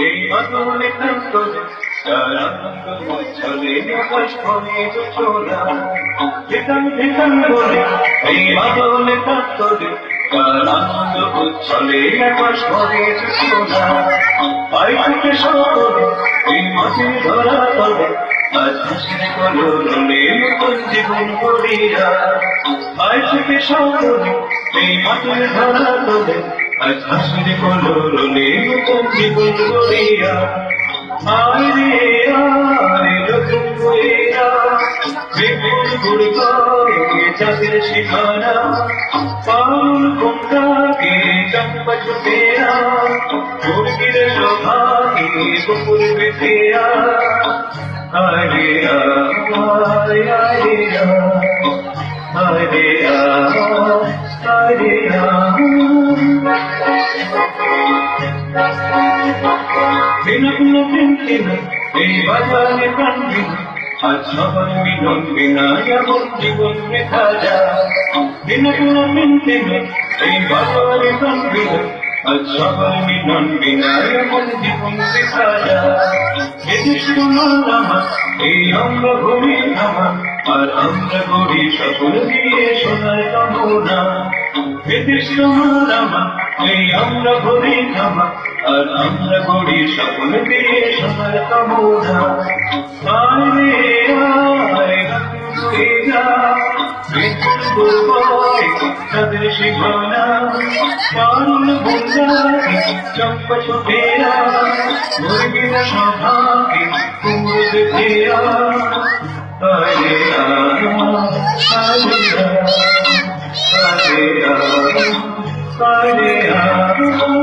এই বাদলে কান্তরে সারানন্দ মচ্ছলে আকাশ ভরে চোলা ধিকান ধিকান বলে এই বাদলে কান্তরে সারানন্দ উচ্ছলে আকাশ ভরে চোলা পাই থেকে সকলে এই মাটির ধরা তলে আজ হাসির কলরলে নতুন জীবন করিয়া পাই থেকে সকলে এই মাটির ধরা তলে আজ হাসির কলরলে নতুন জীবন করিয়া আয় রে আয় নতুন করিয়া বিপুল গুড় করে চাঁদের সীমানা পাউল কুমড়াকে চম্পা ছুটেয়া মুরগির শোভাকে বকুল বেঁধেয়া আয় রে আয় আয় রে আয় রে আয় রে এই বাজারে কান্দি আজ সবার মিলন বিনা এমন জীবন রেখা যায় দিন এই বাজারে কান্দি আজ সবার মিলন বিনা এমন জীবন রেখা যায় এদেশ তোমার আমার এই আমরা ঘুরি আমার আর আমরা ঘুরি সকল দিয়ে সোনার কামনা এদেশ তোমার আমার এই আমরা ঘুরি আমার আর আমরা ঘুরি সকল দিয়ে সোনার কামনা আয় রে আয় তাদের শিখনা পারুল বন্ধাকে চম্পা ছুটেয়া মুরগির সভাকে কুমড়ো বেঁধেয়া আয় রে আয় রে আয় রে আয় রে